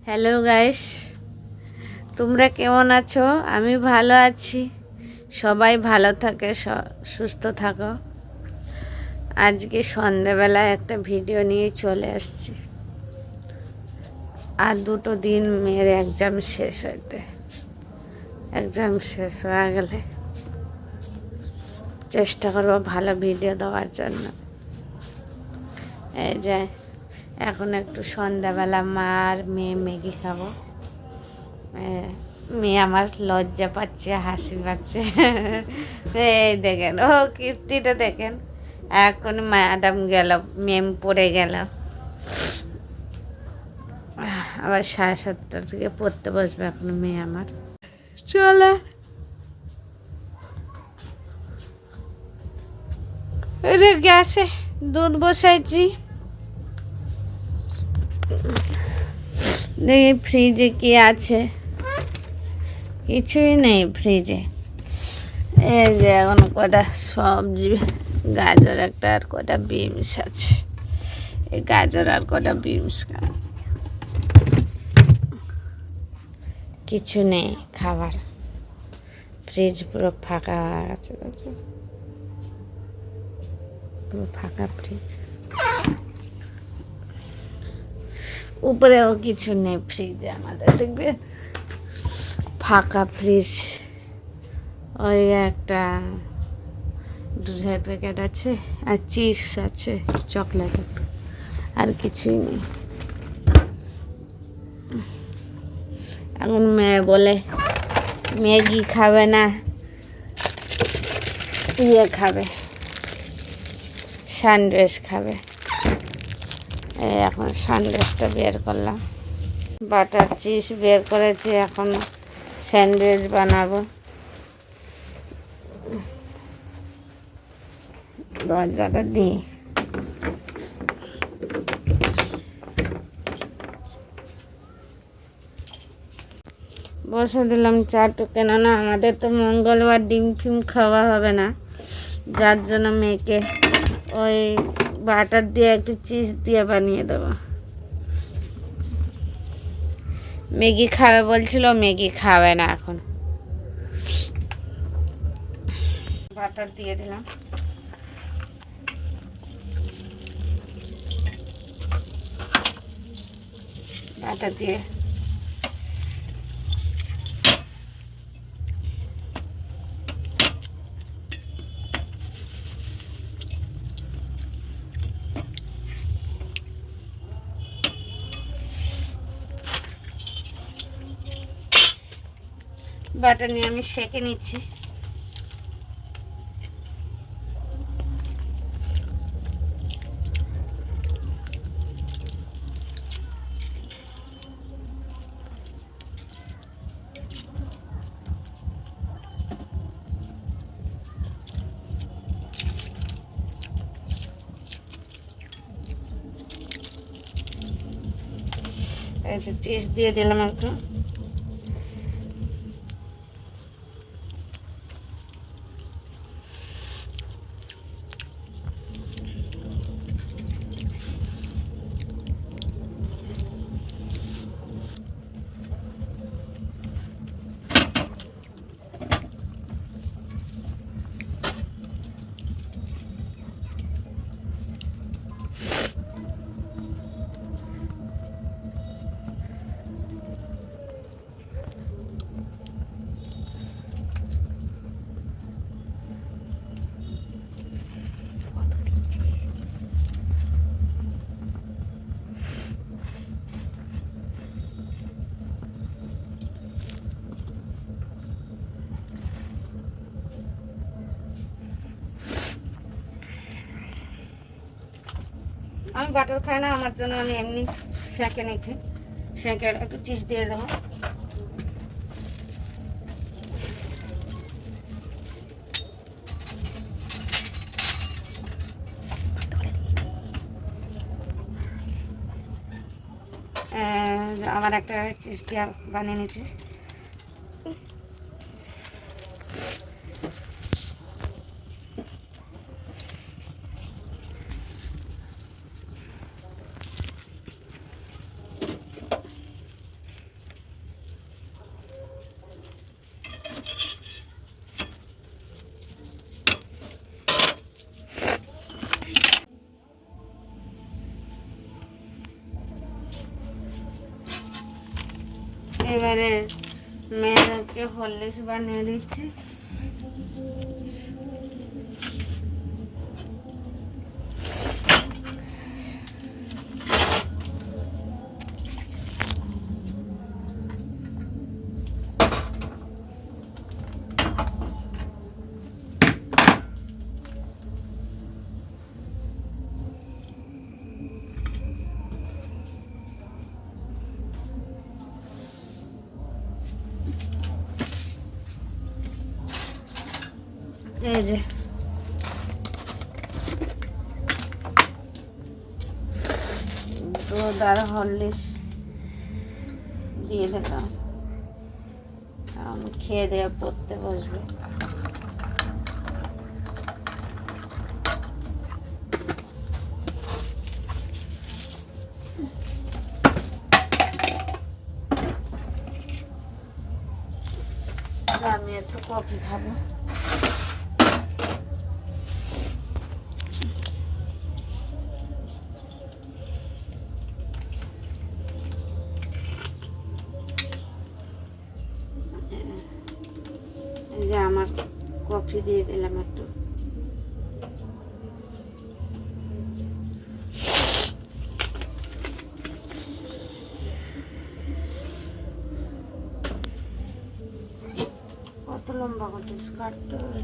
Hello guys, তোমরা কেমন আছো? আমি ভালো আছি। সবাই ভালো থাকে, সুস্থ থাকো। আজকে সন্ধ্যাবেলায় একটা ভিডিও নিয়ে চলে আসছি। আর 2 দিন মেয়ের এক্সাম শেষ হইতে, এক্সাম শেষ হয়ে গেলে চেষ্টা করবো ভালো ভিডিও দেওয়ার জন্য। এই যে এখন একটু সন্ধ্যাবেলা মা আর মেয়ে ম্যাগি খাবো। মেয়ে আমার লজ্জা পাচ্ছে, হাসি পাচ্ছে। এই দেখেন, ও কীর্তিটা দেখেন। এখন ম্যাডাম গেল, মেম পড়ে গেল। আবার 7:30 থেকে পড়তে বসবে এখন মেয়ে আমার। চলে গ্যাসে দুধ বসাইছি। দেখি ফ্রিজে কি আছে, কিছুই নেই ফ্রিজে। এই যে এখন কটা সবজি, গাজর একটা আর কটা বিনস আছে। এই গাজর আর কটা বিনস, কিছু নেই খাবার। ফ্রিজ পুরো ফাঁকা হয়ে গেছে, পুরো ফাঁকা ফ্রিজ। উপরেও কিছু নেই ফ্রিজে আমাদের, দেখবে ফাঁকা ফ্রিজ। ওই একটা দুধের প্যাকেট আছে আর চিপস আছে, চকলেট, আর কিছুই নেই। এখন মেয়ে বলে ম্যাগি খাবে না, ইয়ে খাবে, স্যান্ডউইচ খাবে। এখন স্যান্ডউইচটা বের করলাম, বাটার চিজ বের করেছি, এখন স্যান্ডউইচ বানাবো। দরজাটা দিই। বসে দিলাম চাটু, কেননা আমাদের তো মঙ্গলবার ডিম ফিম খাওয়া হবে না, যার জন্য মেয়েকে ওই বাটার দিয়ে একটু চিজ দিয়ে বানিয়ে দেবো। ম্যাগি খাবে বলছিল, ম্যাগি খাবে না এখন। বাটার দিয়ে দিলাম। বাটার দিয়ে বাটার নিয়ে আমি সেঁকে নিচ্ছি। এই যে চিজ দিয়ে দিলাম একটু। আমি বাটার খাই না, আমার জন্য আমি এমনি সেঁকে নিচ্ছি। সেঁকে একটু চিজ দিয়ে দেবো। আবার একটা চিজ দিয়ে বানিয়ে নিচ্ছি। এবারে মেয়েদেরকে হরলিক্স বানিয়ে দিচ্ছি। এই যে দুধ আর হরলিক্স দিয়ে দিলাম, খেয়ে দিয়ে পড়তে বসবে। আমি একটু কফি খাবো। যে আমার কফি দিয়ে দিলাম একটু। কত লম্বা করছিস, কাটতে হবে।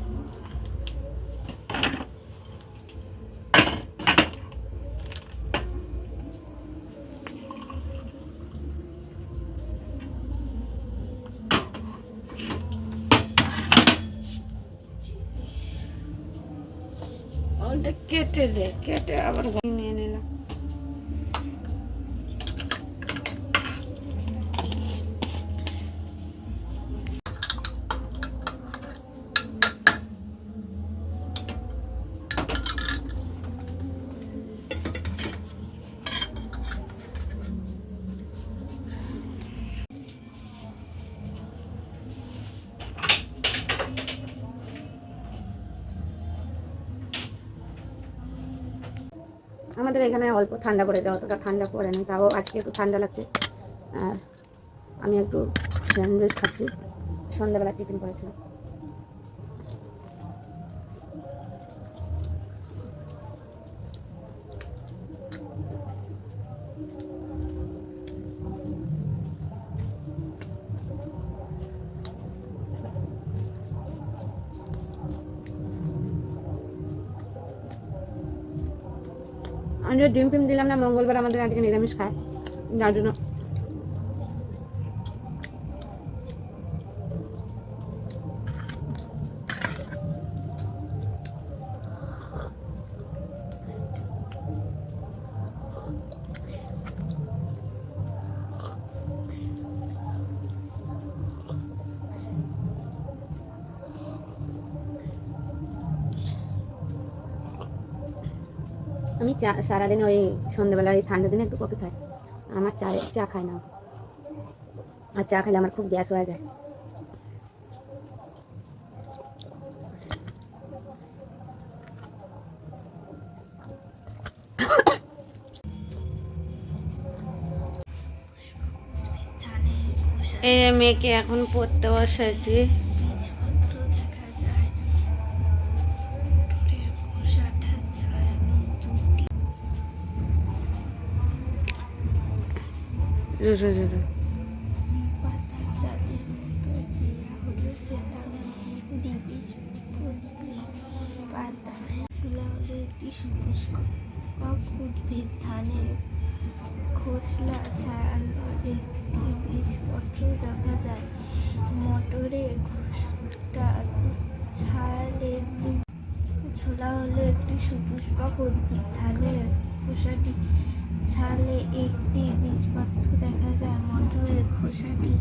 কেটে দে, কেটে আবার নিয়ে নিলাম। আমাদের এখানে অল্প ঠান্ডা পড়েছে, অতটা ঠান্ডা পড়ে না, তাও আজকে একটু ঠান্ডা লাগছে। আর আমি একটু স্যান্ডউইচ খাচ্ছি, সন্ধ্যাবেলা টিফিন করেছিলাম। আমি যে ডিম ফিম দিলাম না, মঙ্গলবার আমাদের আজকে নিরামিষ খায়, যার জন্য আমি সারাদিন ওই সন্ধ্যাবেলা ওই ঠান্ডা দিনে একটু কফি খাই, আমার চা খাই না, আর চা খেলে আমার খুব গ্যাস হয়ে যায়। এই মেয়েকে এখন পড়তে বসেছি। ধানের খোসলা ছাড়ানো একটি বীজপত্র দেখা যায়। মটরের খোসাটা ছাড়ালে ছোলা হলো একটি সুপুষ্পক উদ্ভিদ। ধানের খোসাটি ছাড়ালে একটি বীজপত্র দেখা যায়। মটরের খোসাটি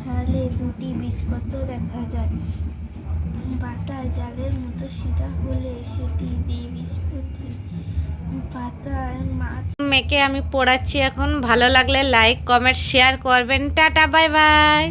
ছাড়ালে দুটি বীজপত্র দেখা যায়। পাতায় জালের মতো শিরা হলে সেটি দ্বিবীজপত্রী। পাতায় মাছ। মেয়েকে আমি পড়াচ্ছি এখন, ভালো লাগলে লাইক কমেন্ট শেয়ার করবেন। Tata, bye bye.